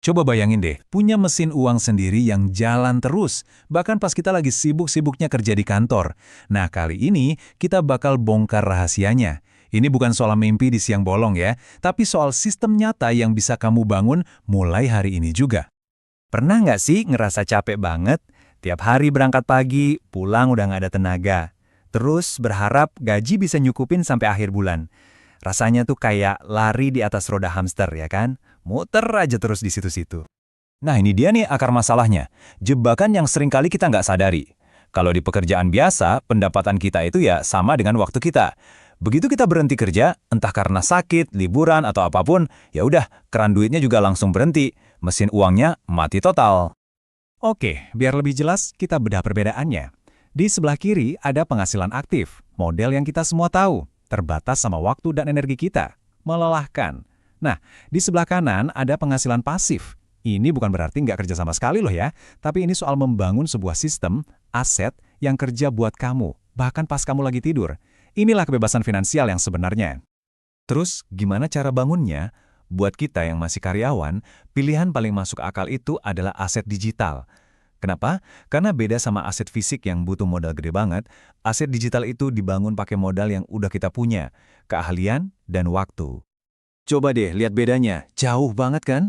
Coba bayangin deh, punya mesin uang sendiri yang jalan terus, bahkan pas kita lagi sibuk-sibuknya kerja di kantor. Nah, kali ini kita bakal bongkar rahasianya. Ini bukan soal mimpi di siang bolong ya, tapi soal sistem nyata yang bisa kamu bangun mulai hari ini juga. Pernah nggak sih ngerasa capek banget? Tiap hari berangkat pagi, pulang udah nggak ada tenaga. Terus berharap gaji bisa nyukupin sampai akhir bulan. Rasanya tuh kayak lari di atas roda hamster ya kan? Muter aja terus di situ-situ. Nah, ini dia nih akar masalahnya. Jebakan yang seringkali kita nggak sadari. Kalau di pekerjaan biasa, pendapatan kita itu ya sama dengan waktu kita. Begitu kita berhenti kerja, entah karena sakit, liburan, atau apapun, ya udah, keran duitnya juga langsung berhenti. Mesin uangnya mati total. Oke, biar lebih jelas kita bedah perbedaannya. Di sebelah kiri ada penghasilan aktif, model yang kita semua tahu, terbatas sama waktu dan energi kita, melelahkan. Nah, di sebelah kanan ada penghasilan pasif. Ini bukan berarti nggak kerja sama sekali loh ya, tapi ini soal membangun sebuah sistem, aset yang kerja buat kamu, bahkan pas kamu lagi tidur. Inilah kebebasan finansial yang sebenarnya. Terus, gimana cara bangunnya? Buat kita yang masih karyawan, pilihan paling masuk akal itu adalah aset digital. Kenapa? Karena beda sama aset fisik yang butuh modal gede banget, aset digital itu dibangun pakai modal yang udah kita punya, keahlian dan waktu. Coba deh lihat bedanya, jauh banget kan?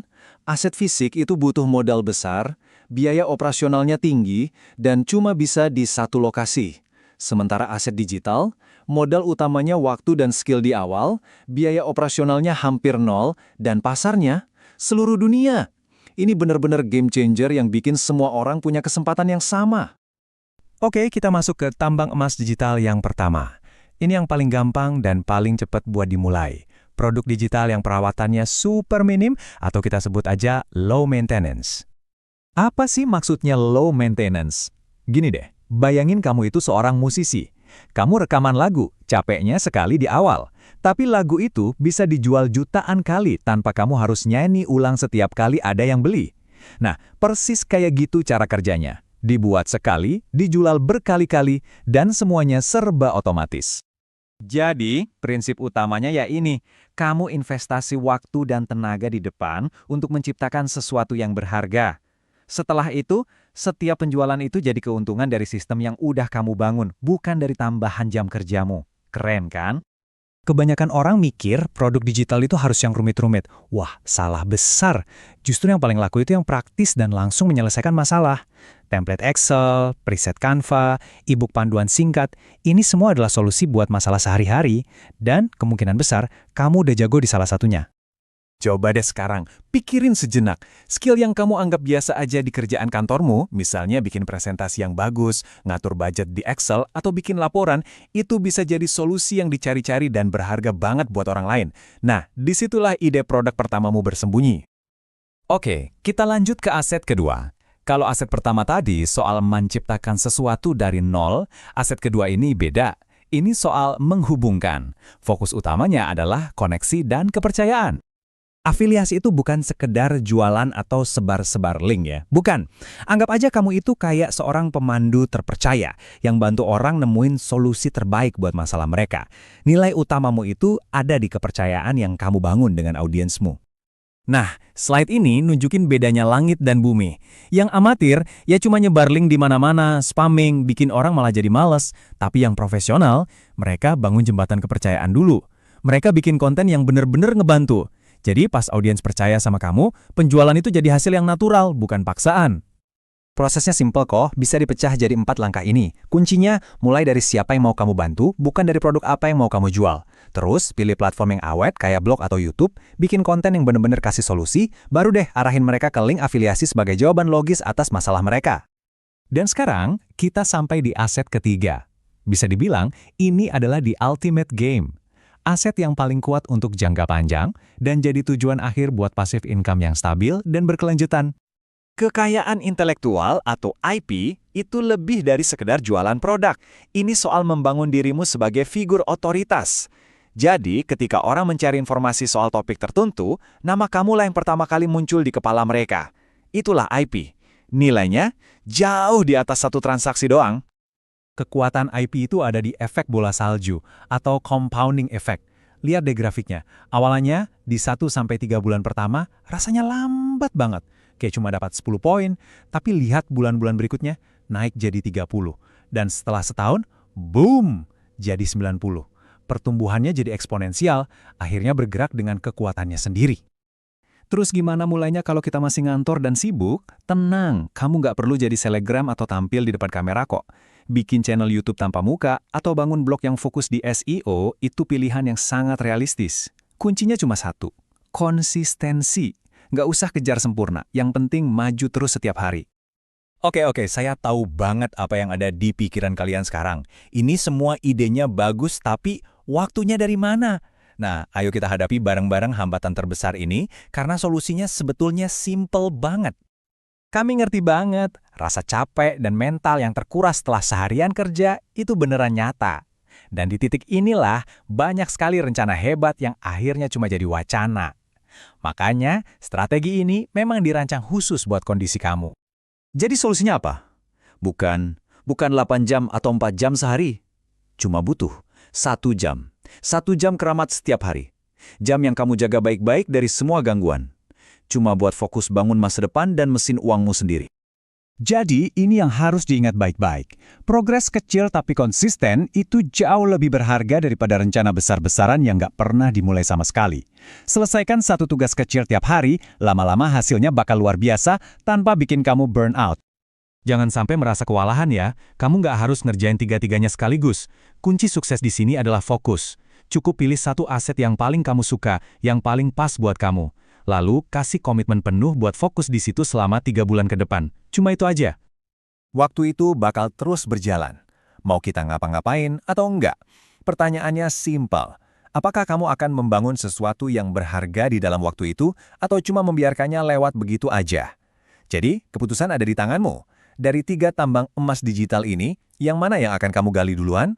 Aset fisik itu butuh modal besar, biaya operasionalnya tinggi, dan cuma bisa di satu lokasi. Sementara aset digital, modal utamanya waktu dan skill di awal, biaya operasionalnya hampir nol, dan pasarnya seluruh dunia. Ini benar-benar game changer yang bikin semua orang punya kesempatan yang sama. Oke, kita masuk ke tambang emas digital yang pertama. Ini yang paling gampang dan paling cepat buat dimulai. Produk digital yang perawatannya super minim atau kita sebut aja low maintenance. Apa sih maksudnya low maintenance? Gini deh, bayangin kamu itu seorang musisi. Kamu rekaman lagu, capeknya sekali di awal. Tapi lagu itu bisa dijual jutaan kali tanpa kamu harus nyanyi ulang setiap kali ada yang beli. Nah, persis kayak gitu cara kerjanya. Dibuat sekali, dijual berkali-kali, dan semuanya serba otomatis. Jadi, prinsip utamanya ya ini, kamu investasi waktu dan tenaga di depan untuk menciptakan sesuatu yang berharga. Setelah itu, setiap penjualan itu jadi keuntungan dari sistem yang udah kamu bangun, bukan dari tambahan jam kerjamu. Keren kan? Kebanyakan orang mikir produk digital itu harus yang rumit-rumit. Wah, salah besar. Justru yang paling laku itu yang praktis dan langsung menyelesaikan masalah. Template Excel, preset Canva, e-book panduan singkat, ini semua adalah solusi buat masalah sehari-hari, dan kemungkinan besar kamu udah jago di salah satunya. Coba deh sekarang, pikirin sejenak. Skill yang kamu anggap biasa aja di kerjaan kantormu, misalnya bikin presentasi yang bagus, ngatur budget di Excel, atau bikin laporan, itu bisa jadi solusi yang dicari-cari dan berharga banget buat orang lain. Nah, disitulah ide produk pertamamu bersembunyi. Oke, kita lanjut ke aset kedua. Kalau aset pertama tadi soal menciptakan sesuatu dari nol, aset kedua ini beda. Ini soal menghubungkan. Fokus utamanya adalah koneksi dan kepercayaan. Afiliasi itu bukan sekedar jualan atau sebar-sebar link ya. Bukan. Anggap aja kamu itu kayak seorang pemandu terpercaya yang bantu orang nemuin solusi terbaik buat masalah mereka. Nilai utamamu itu ada di kepercayaan yang kamu bangun dengan audiensmu. Nah, slide ini nunjukin bedanya langit dan bumi. Yang amatir ya cuma nyebar link di mana-mana, spamming, bikin orang malah jadi males. Tapi yang profesional, mereka bangun jembatan kepercayaan dulu. Mereka bikin konten yang bener-bener ngebantu. Jadi pas audiens percaya sama kamu, penjualan itu jadi hasil yang natural, bukan paksaan. Prosesnya simpel kok, bisa dipecah jadi 4 langkah ini. Kuncinya mulai dari siapa yang mau kamu bantu, bukan dari produk apa yang mau kamu jual. Terus pilih platform yang awet kayak blog atau YouTube, bikin konten yang bener-bener kasih solusi, baru deh arahin mereka ke link afiliasi sebagai jawaban logis atas masalah mereka. Dan sekarang, kita sampai di aset ketiga. Bisa dibilang, ini adalah the ultimate game. Aset yang paling kuat untuk jangka panjang dan jadi tujuan akhir buat passive income yang stabil dan berkelanjutan. Kekayaan intelektual atau IP itu lebih dari sekedar jualan produk. Ini soal membangun dirimu sebagai figur otoritas. Jadi, ketika orang mencari informasi soal topik tertentu, nama kamulah yang pertama kali muncul di kepala mereka. Itulah IP. Nilainya jauh di atas satu transaksi doang. Kekuatan IP itu ada di efek bola salju atau compounding effect. Lihat deh grafiknya. Awalnya di 1-3 bulan pertama rasanya lambat lambat banget. Kayak cuma dapat 10 poin, tapi lihat bulan-bulan berikutnya naik jadi 30. Dan setelah setahun, boom, jadi 90. Pertumbuhannya jadi eksponensial, akhirnya bergerak dengan kekuatannya sendiri. Terus gimana mulainya kalau kita masih ngantor dan sibuk? Tenang, kamu nggak perlu jadi selebgram atau tampil di depan kamera kok. Bikin channel YouTube tanpa muka atau bangun blog yang fokus di SEO itu pilihan yang sangat realistis. Kuncinya cuma satu, konsistensi. Nggak usah kejar sempurna, yang penting maju terus setiap hari. Oke, saya tahu banget apa yang ada di pikiran kalian sekarang. Ini semua idenya bagus, tapi waktunya dari mana? Nah, ayo kita hadapi bareng-bareng hambatan terbesar ini, karena solusinya sebetulnya simple banget. Kami ngerti banget, rasa capek dan mental yang terkuras setelah seharian kerja itu beneran nyata. Dan di titik inilah banyak sekali rencana hebat yang akhirnya cuma jadi wacana. Makanya, strategi ini memang dirancang khusus buat kondisi kamu. Jadi solusinya apa? Bukan 8 jam atau 4 jam sehari. Cuma butuh 1 jam. 1 jam keramat setiap hari. Jam yang kamu jaga baik-baik dari semua gangguan. Cuma buat fokus bangun masa depan dan mesin uangmu sendiri. Jadi, ini yang harus diingat baik-baik. Progres kecil tapi konsisten itu jauh lebih berharga daripada rencana besar-besaran yang nggak pernah dimulai sama sekali. Selesaikan satu tugas kecil tiap hari, lama-lama hasilnya bakal luar biasa tanpa bikin kamu burn out. Jangan sampai merasa kewalahan ya, kamu nggak harus ngerjain tiga-tiganya sekaligus. Kunci sukses di sini adalah fokus. Cukup pilih satu aset yang paling kamu suka, yang paling pas buat kamu. Lalu, kasih komitmen penuh buat fokus di situ selama 3 bulan ke depan. Cuma itu aja. Waktu itu bakal terus berjalan. Mau kita ngapa-ngapain atau enggak? Pertanyaannya simpel. Apakah kamu akan membangun sesuatu yang berharga di dalam waktu itu atau cuma membiarkannya lewat begitu aja? Jadi, keputusan ada di tanganmu. Dari 3 tambang emas digital ini, yang mana yang akan kamu gali duluan?